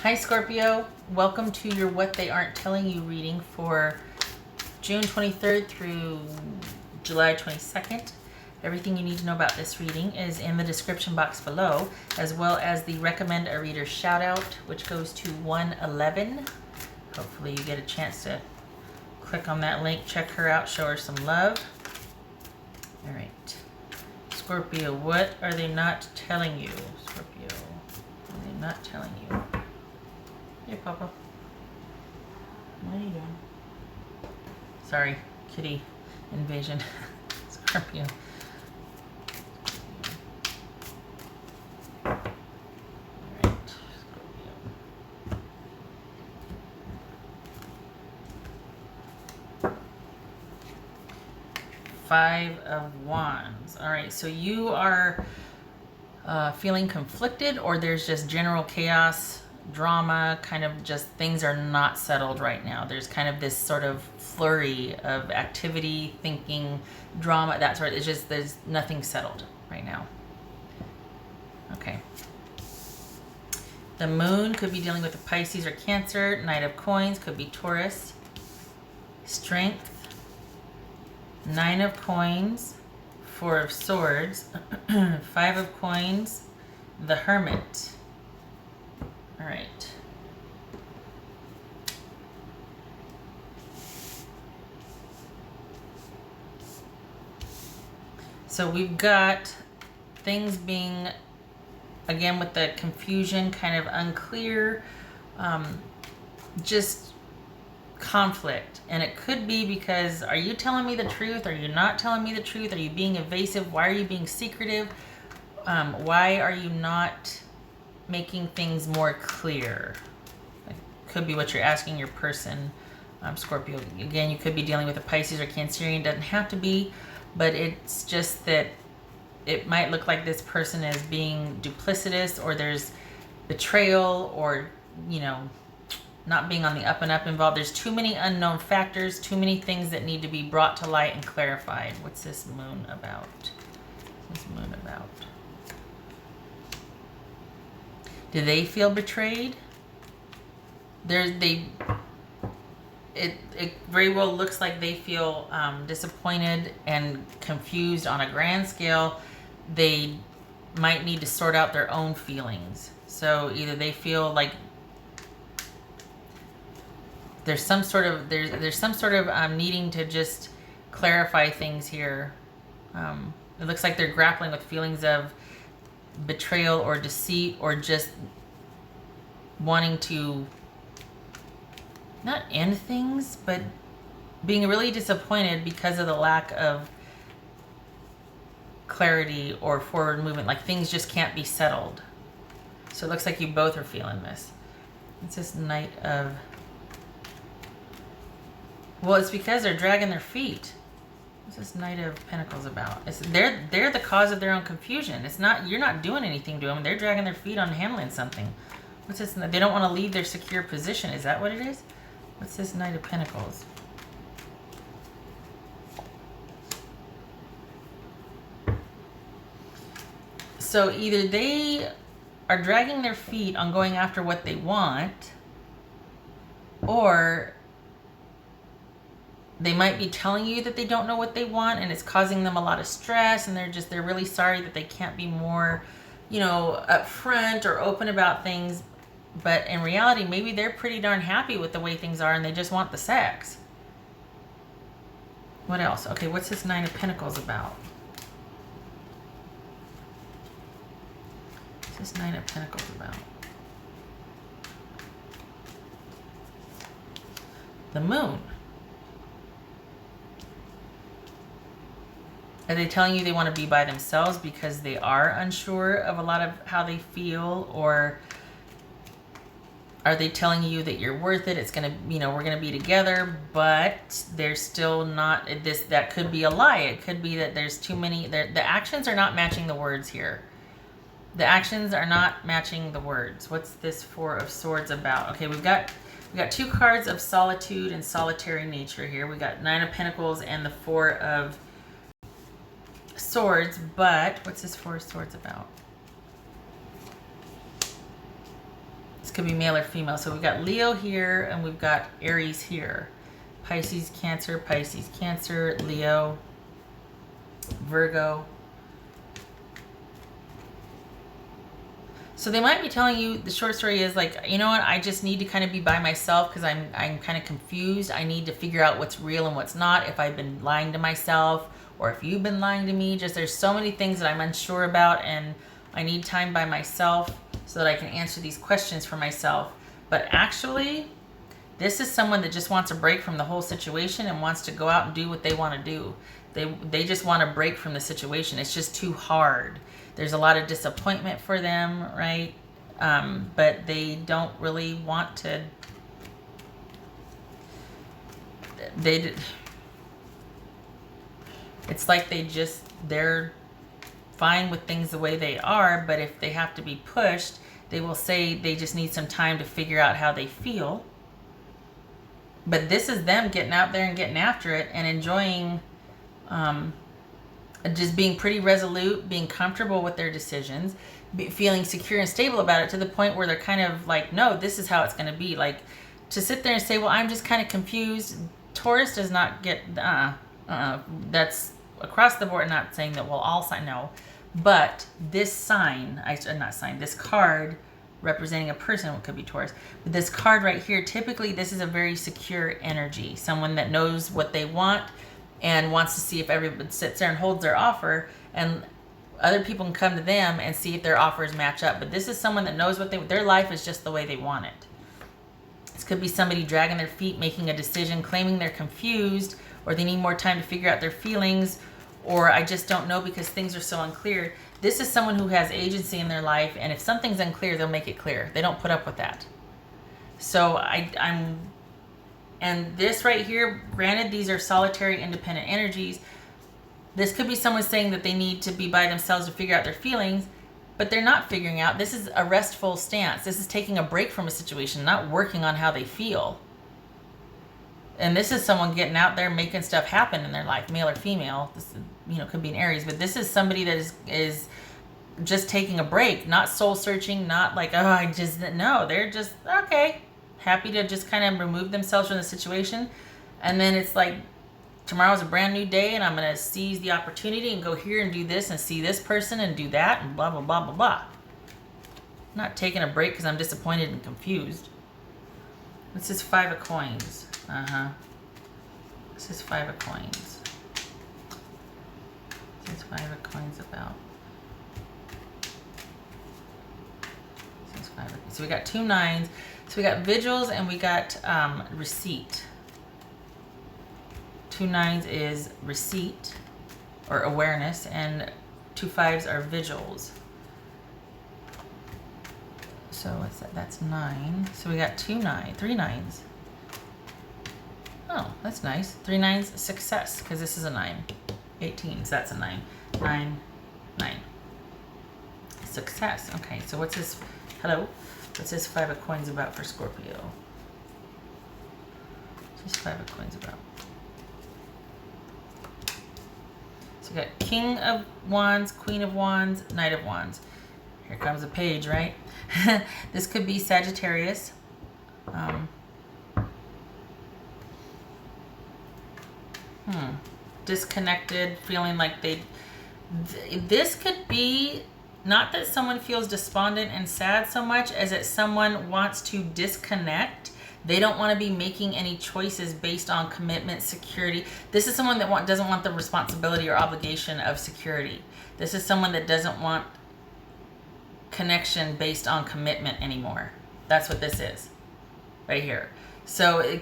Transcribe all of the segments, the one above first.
Hi Scorpio, welcome to your What They Aren't Telling You reading for June 23rd through July 22nd. Everything you need to know about this reading is in the description box below, as well as the recommend a reader shout out, which goes to 111. Hopefully you get a chance to click on that link, check her out, show her some love. All right, Scorpio, what are they not telling you? Scorpio, what are they not telling you? Hey, Papa. What are you doing? Sorry, kitty invasion. Scorpio. All right, Scorpio. Five of Wands. All right, so you are feeling conflicted, or there's just general chaos, drama, kind of just things are not settled right now. There's kind of this sort of flurry of activity, thinking, drama, that sort of, it's just, there's nothing settled right now. Okay. The moon could be dealing with a Pisces or Cancer. Knight of Coins could be Taurus. Strength, Nine of Coins, Four of Swords, Five of Coins, the Hermit. All right. So we've got things being, again, with the confusion, kind of unclear, just conflict. And it could be because, are you telling me the truth? Are you not telling me the truth? Are you being evasive? Why are you being secretive? Why are you not making things more clear? It could be what you're asking your person, Scorpio. Again, you could be dealing with a Pisces or Cancerian. Doesn't have to be, but it's just that it might look like this person is being duplicitous, or there's betrayal, or, you know, not being on the up and up involved. There's too many unknown factors, too many things that need to be brought to light and clarified. What's this moon about? What's this moon about? Do they feel betrayed? It very well looks like they feel disappointed and confused on a grand scale. They might need to sort out their own feelings. So either they feel like there's some sort of needing to just clarify things here. It looks like they're grappling with feelings of betrayal or deceit, or just wanting to not end things, but being really disappointed because of the lack of clarity or forward movement. Like things just can't be settled. So it looks like you both are feeling this. It's this Knight of... Well, it's because they're dragging their feet. What's this Knight of Pentacles about? They're the cause of their own confusion. It's not, you're not doing anything to them. They're dragging their feet on handling something. What's this? They don't want to leave their secure position. Is that what it is? What's this Knight of Pentacles? So either they are dragging their feet on going after what they want, or they might be telling you that they don't know what they want, and it's causing them a lot of stress, and they're really sorry that they can't be more, you know, upfront or open about things. But in reality, maybe they're pretty darn happy with the way things are, and they just want the sex. What else? Okay, what's this Nine of Pentacles about? What's this Nine of Pentacles about? The Moon. Are they telling you they want to be by themselves because they are unsure of a lot of how they feel? Or are they telling you that you're worth it? It's going to, you know, we're going to be together, but they're still not this. That could be a lie. It could be that there's too many, the actions are not matching the words here. The actions are not matching the words. What's this Four of Swords about? Okay, we got two cards of solitude and solitary nature here. We got Nine of Pentacles and the Four of Swords, but what's this Four of Swords about? could be male or female. So we've got Leo here and we've got Aries here. Pisces, Cancer, Leo, Virgo. So they might be telling you, the short story is like, you know what, I just need to kind of be by myself because I'm kind of confused. I need to figure out what's real and what's not, if I've been lying to myself or if you've been lying to me. Just there's so many things that I'm unsure about, and I need time by myself so that I can answer these questions for myself. But actually, this is someone that just wants a break from the whole situation and wants to go out and do what they want to do. They just want a break from the situation. It's just too hard. There's a lot of disappointment for them, right? But they don't really want to. It's like they're fine with things the way they are, but if they have to be pushed, they will say they just need some time to figure out how they feel. But this is them getting out there and getting after it and enjoying, just being pretty resolute, being comfortable with their decisions, feeling secure and stable about it, to the point where they're kind of like, no, this is how it's going to be. Like, to sit there and say, well, I'm just kind of confused. Taurus does not get, that's across the board. Not saying that we'll all sign, no. But this this card representing a person, it could be Taurus, but this card right here, typically this is a very secure energy, someone that knows what they want and wants to see if everybody sits there and holds their offer, and other people can come to them and see if their offers match up. But this is someone that knows what their life is just the way they want it. This could be somebody dragging their feet, making a decision, claiming they're confused, or they need more time to figure out their feelings, or I just don't know because things are so unclear. This is someone who has agency in their life, and if something's unclear, they'll make it clear. They don't put up with that. So and this right here, granted, these are solitary, independent energies. This could be someone saying that they need to be by themselves to figure out their feelings, but they're not figuring out. This is a restful stance. This is taking a break from a situation, not working on how they feel. And this is someone getting out there, making stuff happen in their life, male or female. This, could be an Aries, but this is somebody that is just taking a break, not soul searching, not like, no, they're just, okay, happy to just kind of remove themselves from the situation. And then it's like, tomorrow's a brand new day and I'm going to seize the opportunity and go here and do this and see this person and do that and blah, blah, blah, blah, blah. I'm not taking a break because I'm disappointed and confused. This is 5 of coins. This is 5 of coins. This is 5 of coins about. This is 5 of, so we got 2 9s. So we got vigils and we got receipt. 2 9s is receipt or awareness, and 2 5s are vigils. So what's that? That's 9. So we got 3 9s. Oh, that's nice. 3 9s, success, because this is a 9. 18, so that's a 9. 9, 9. Success. Okay, so what's this? Hello? What's this 5 of coins about for Scorpio? What's this 5 of coins about? So we got King of Wands, Queen of Wands, Knight of Wands. Here comes a page, right? This could be Sagittarius. Disconnected, feeling like this could be not that someone feels despondent and sad so much as that someone wants to disconnect. They don't want to be making any choices based on commitment, security. This is someone that doesn't want the responsibility or obligation of security. This is someone that doesn't want connection based on commitment anymore. That's what this is right here. So,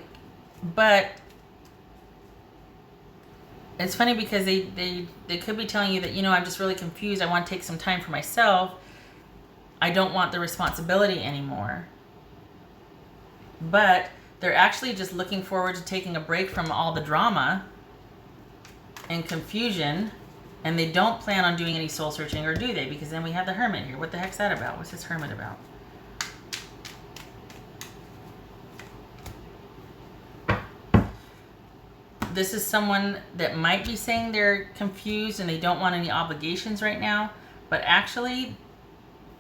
but it's funny because they could be telling you that, I'm just really confused. I want to take some time for myself. I don't want the responsibility anymore. But they're actually just looking forward to taking a break from all the drama and confusion. And they don't plan on doing any soul searching, or do they? Because then we have the Hermit here. What the heck's that about? What's this Hermit about? This is someone that might be saying they're confused and they don't want any obligations right now, but actually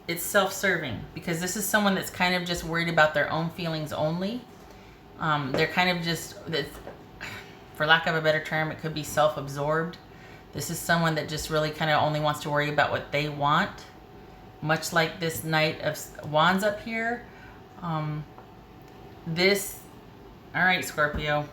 it's self-serving, because this is someone that's kind of just worried about their own feelings only. They're kind of just, for lack of a better term, it could be self-absorbed. This is someone that just really kind of only wants to worry about what they want, much like this Knight of Wands up here. All right, Scorpio.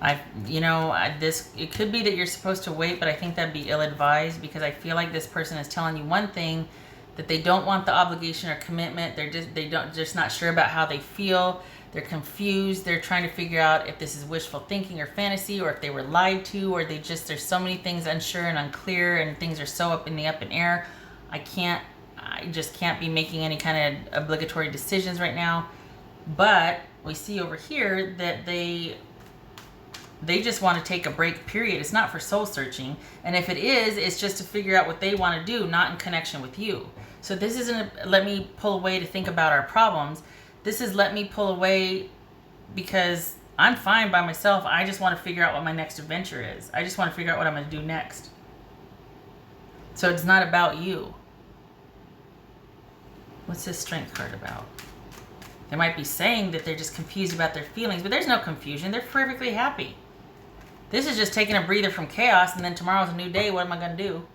It could be that you're supposed to wait, but I think that'd be ill-advised, because I feel like this person is telling you one thing, that they don't want the obligation or commitment. They're just not sure about how they feel. They're confused. They're trying to figure out if this is wishful thinking or fantasy, or if they were lied to, or there's so many things unsure and unclear, and things are so up in the air. I just can't be making any kind of obligatory decisions right now. But we see over here that they just want to take a break, period. It's not for soul searching. And if it is, it's just to figure out what they want to do, not in connection with you. So this isn't let me pull away to think about our problems. This is let me pull away because I'm fine by myself. I just want to figure out what my next adventure is. I just want to figure out what I'm going to do next. So it's not about you. What's this Strength card about? They might be saying that they're just confused about their feelings, but there's no confusion. They're perfectly happy. This is just taking a breather from chaos, and then tomorrow's a new day. What am I going to do?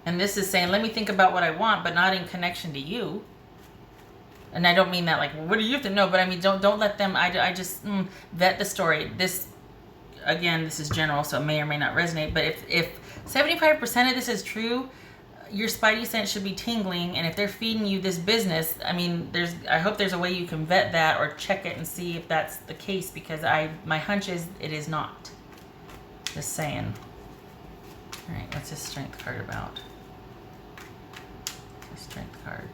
And this is saying, let me think about what I want, but not in connection to you. And I don't mean that like, well, what do you have to know? But I mean, don't let them, I just vet the story. This, again, this is general, so it may or may not resonate. But if 75% of this is true, your spidey sense should be tingling. And if they're feeding you this business, I mean, I hope there's a way you can vet that or check it and see if that's the case, because my hunch is it is not. Just saying. All right, what's this Strength card about? Strength card.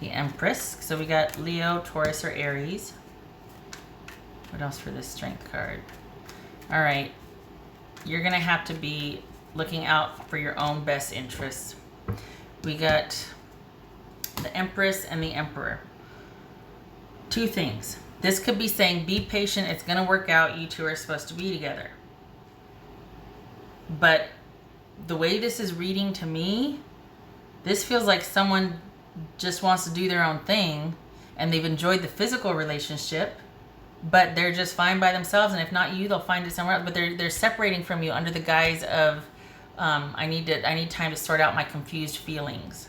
The Empress. So we got Leo, Taurus, or Aries. What else for this Strength card? All right. You're going to have to be looking out for your own best interests. We got the Empress and the Emperor. Two things. This could be saying, be patient. It's going to work out. You two are supposed to be together. But the way this is reading to me, this feels like someone just wants to do their own thing, and they've enjoyed the physical relationship, but they're just fine by themselves. And if not you, they'll find it somewhere else. But they're separating from you under the guise of, I need time to sort out my confused feelings,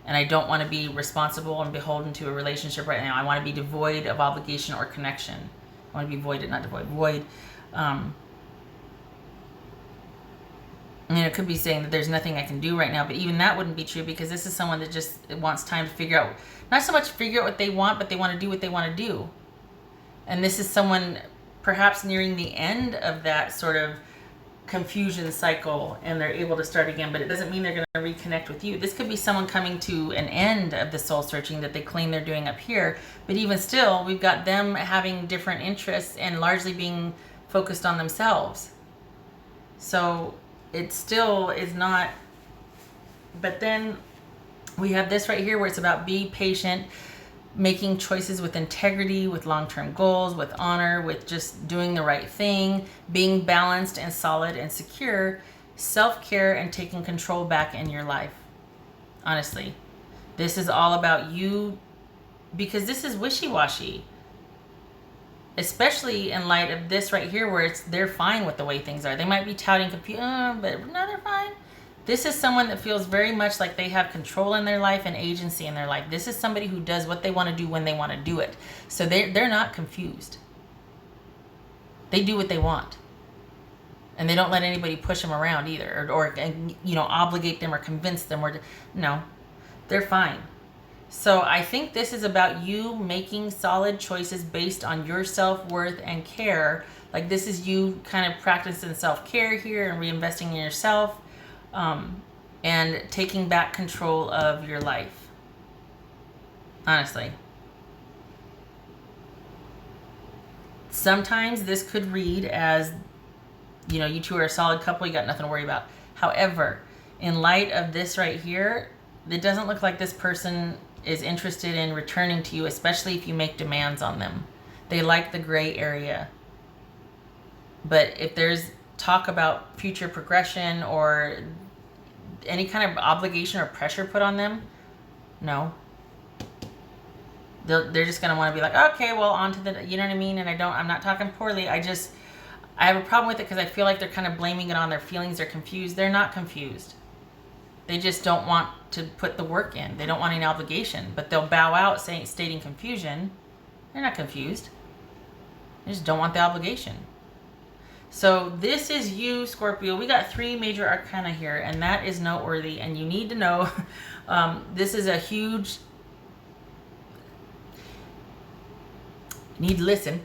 and I don't want to be responsible and beholden to a relationship right now. I want to be devoid of obligation or connection. I want to be voided, not devoid. Void. I mean, it could be saying that there's nothing I can do right now, but even that wouldn't be true, because this is someone that just wants time to figure out, not so much figure out what they want, but they want to do what they want to do. And this is someone perhaps nearing the end of that sort of confusion cycle, and they're able to start again, but it doesn't mean they're going to reconnect with you. This could be someone coming to an end of the soul searching that they claim they're doing up here, but even still, we've got them having different interests and largely being focused on themselves. So it still is not, but then we have this right here where it's about be patient, making choices with integrity, with long-term goals, with honor, with just doing the right thing, being balanced and solid and secure, self-care, and taking control back in your life. Honestly, this is all about you, because this is wishy-washy, especially in light of this right here where they're fine with the way things are. They might be touting confusion, but no, they're fine. This is someone that feels very much like they have control in their life and agency in their life. This is somebody who does what they want to do when they want to do it. So they're not confused. They do what they want. And they don't let anybody push them around either, or obligate them or convince them, no, they're fine. So I think this is about you making solid choices based on your self-worth and care. Like, this is you kind of practicing self-care here and reinvesting in yourself, and taking back control of your life. Honestly. Sometimes this could read as, you two are a solid couple, you got nothing to worry about. However, in light of this right here, it doesn't look like this person is interested in returning to you, especially if you make demands on them. They like the gray area. But if there's talk about future progression or any kind of obligation or pressure put on them, no. They're just going to want to be like, okay, well, on to the, you know what I mean? And I'm not talking poorly. I have a problem with it because I feel like they're kind of blaming it on their feelings. They're confused. They're not confused. They just don't want to put the work in. They don't want any obligation, but they'll bow out stating confusion. They're not confused. They just don't want the obligation. So this is you, Scorpio. We got 3 major arcana here, and that is noteworthy. And you need to know, this is a huge, you need to listen.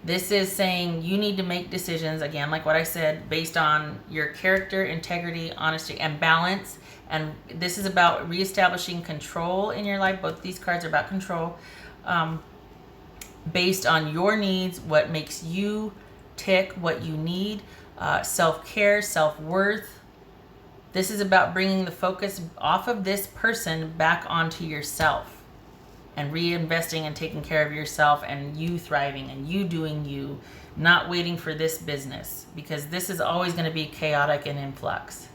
This is saying you need to make decisions, again, like what I said, based on your character, integrity, honesty, and balance. And this is about reestablishing control in your life. Both these cards are about control. Based on your needs, what makes you tick, what you need, self-care, self-worth. This is about bringing the focus off of this person back onto yourself and reinvesting and taking care of yourself and you thriving and you doing you, not waiting for this business, because this is always going to be chaotic and in flux.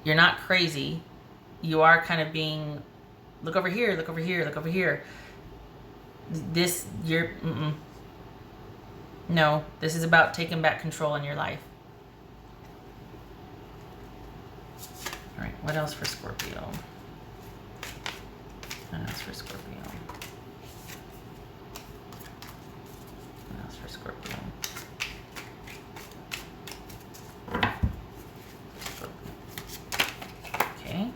You're not crazy. You are kind of being, look over here, look over here, look over here. No, this is about taking back control in your life. All right, what else for Scorpio? What else for Scorpio? What else for Scorpio? Okay.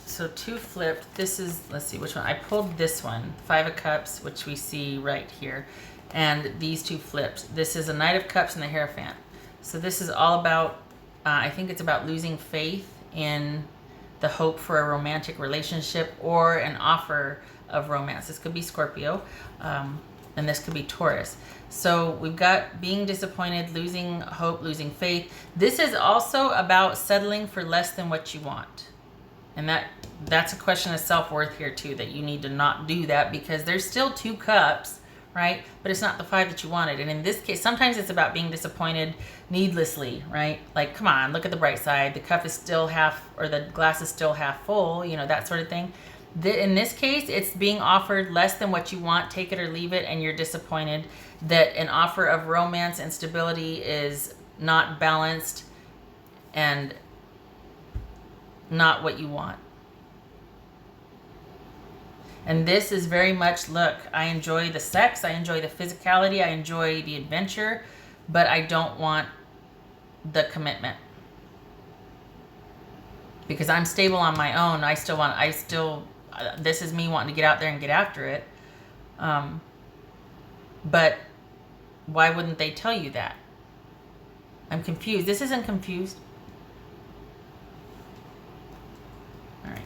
So 2 flipped. This is, let's see which one. I pulled this one, 5 of Cups, which we see right here. And these 2 flipped. This is a Knight of Cups and the Hierophant. So this is all about, I think it's about losing faith in the hope for a romantic relationship or an offer of romance. This could be Scorpio, and this could be Taurus. So we've got being disappointed, losing hope, losing faith. This is also about settling for less than what you want. And that's a question of self-worth here too, that you need to not do that, because there's still 2 cups, right? But it's not the 5 that you wanted. And in this case, sometimes it's about being disappointed needlessly, right? Like, come on, look at the bright side. The cup is still half, or the glass is still half full, you know, that sort of thing. In this case, it's being offered less than what you want, take it or leave it, and you're disappointed that an offer of romance and stability is not balanced and not what you want. And this is very much, look, I enjoy the sex, I enjoy the physicality, I enjoy the adventure, but I don't want the commitment. Because I'm stable on my own. This is me wanting to get out there and get after it. But why wouldn't they tell you that? I'm confused. This isn't confused. All right.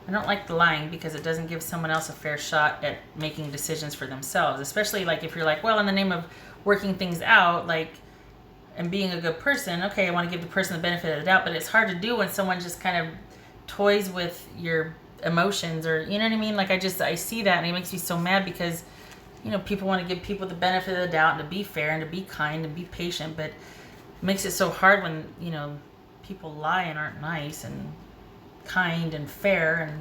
I don't like the lying, because it doesn't give someone else a fair shot at making decisions for themselves. Especially like if you're like, well, in the name of working things out, like, and being a good person, okay, I want to give the person the benefit of the doubt, but it's hard to do when someone just kind of toys with your emotions, or, you know what I mean? Like, I see that, and it makes me so mad, because, you know, people want to give people the benefit of the doubt and to be fair and to be kind and be patient, but it makes it so hard when, you know, people lie and aren't nice and kind and fair, and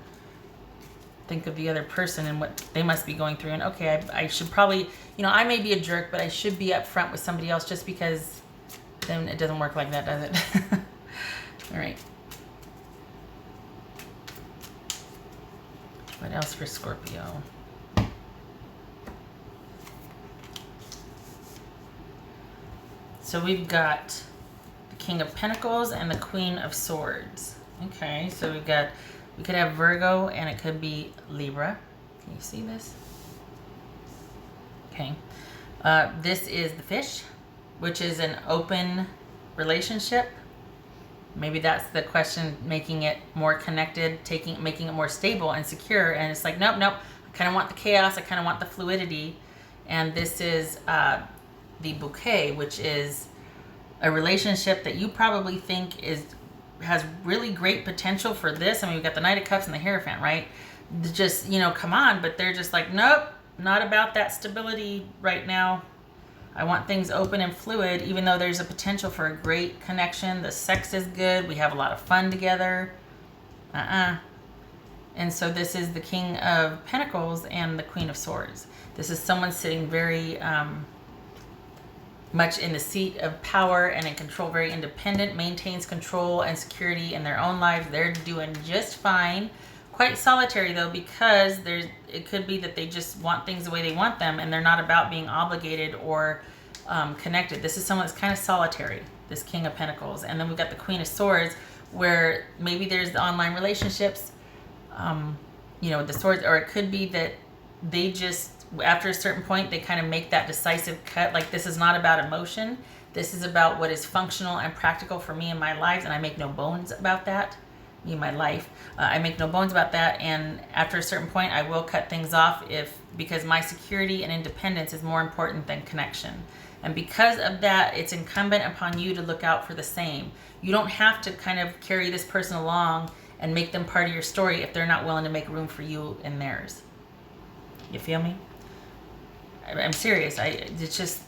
think of the other person and what they must be going through. And okay, I should probably, you know, I may be a jerk, but I should be upfront with somebody else, just because then it doesn't work like that, does it? All right. What else for Scorpio? So we've got the King of Pentacles and the Queen of Swords. Okay, so we could have Virgo, and it could be Libra. Can you see this? Okay. This is the Fish, which is an open relationship. Maybe that's the question, making it more connected, making it more stable and secure. And it's like, nope. I kind of want the chaos. I kind of want the fluidity. And this is the Bouquet, which is a relationship that you probably think is has really great potential for this. I mean, we've got the Knight of Cups and the Hierophant, right? Just, you know, come on, but they're just like, nope, not about that stability right now. I want things open and fluid, even though there's a potential for a great connection. The sex is good. We have a lot of fun together. And so this is the King of Pentacles and the Queen of Swords. This is someone sitting very much in the seat of power and in control, very independent, maintains control and security in their own lives. They're doing just fine. Quite solitary though, because it could be that they just want things the way they want them, and they're not about being obligated or connected. This is someone that's kind of solitary, this King of Pentacles. And then we've got the Queen of Swords, where maybe there's the online relationships, you know, the swords, or it could be that they just, after a certain point, they kind of make that decisive cut. Like, this is not about emotion. This is about what is functional and practical for me in my life, and I make no bones about that. Me and my life, I make no bones about that. And after a certain point, I will cut things off because my security and independence is more important than connection. And because of that, it's incumbent upon you to look out for the same. You don't have to kind of carry this person along and make them part of your story if they're not willing to make room for you in theirs. You feel me? I'm serious. It's just,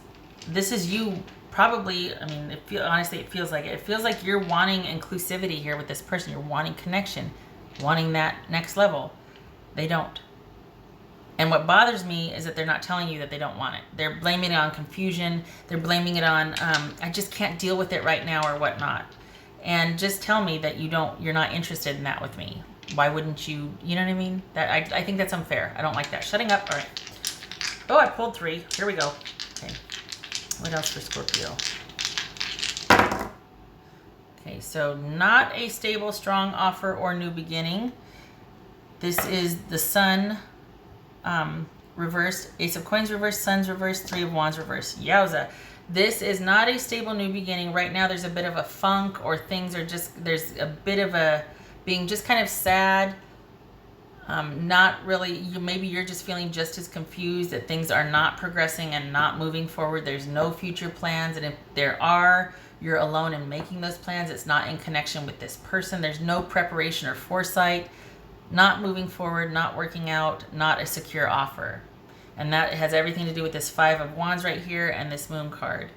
this is you probably. I mean, honestly, it feels like it. It feels like you're wanting inclusivity here with this person. You're wanting connection, wanting that next level. They don't. And what bothers me is that they're not telling you that they don't want it. They're blaming it on confusion. They're blaming it on, I just can't deal with it right now or whatnot. And just tell me that you're not interested in that with me. Why wouldn't you? You know what I mean? I think that's unfair. I don't like that. Shutting up. All right. Oh, I pulled 3. Here we go. Okay. What else for Scorpio? Okay, so not a stable, strong offer or new beginning. This is the Sun reversed, Ace of Coins reversed, Sun's reversed, 3 of Wands reversed. Yowza. This is not a stable new beginning. Right now there's a bit of a funk, or things are just, there's a bit of a being just kind of sad. Not really, maybe you're just feeling just as confused that things are not progressing and not moving forward. There's no future plans. And if there are, you're alone in making those plans. It's not in connection with this person. There's no preparation or foresight, not moving forward, not working out, not a secure offer. And that has everything to do with this 5 of Wands right here and this Moon card.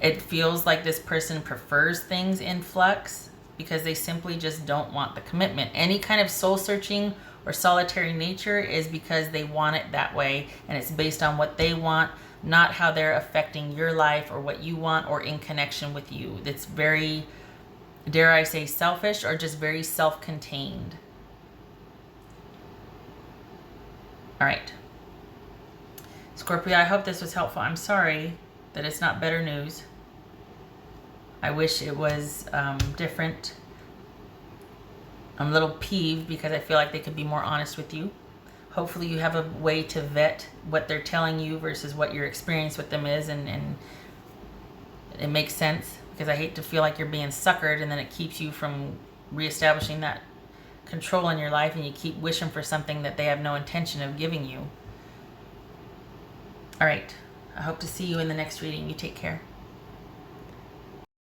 It feels like this person prefers things in flux, because they simply just don't want the commitment. Any kind of soul searching or solitary nature is because they want it that way, and it's based on what they want, not how they're affecting your life or what you want or in connection with you. It's very, dare I say, selfish, or just very self-contained. All right. Scorpio, I hope this was helpful. I'm sorry that it's not better news. I wish it was different. I'm a little peeved because I feel like they could be more honest with you. Hopefully you have a way to vet what they're telling you versus what your experience with them is, and it makes sense, because I hate to feel like you're being suckered and then it keeps you from reestablishing that control in your life, and you keep wishing for something that they have no intention of giving you. All right. I hope to see you in the next reading. You take care.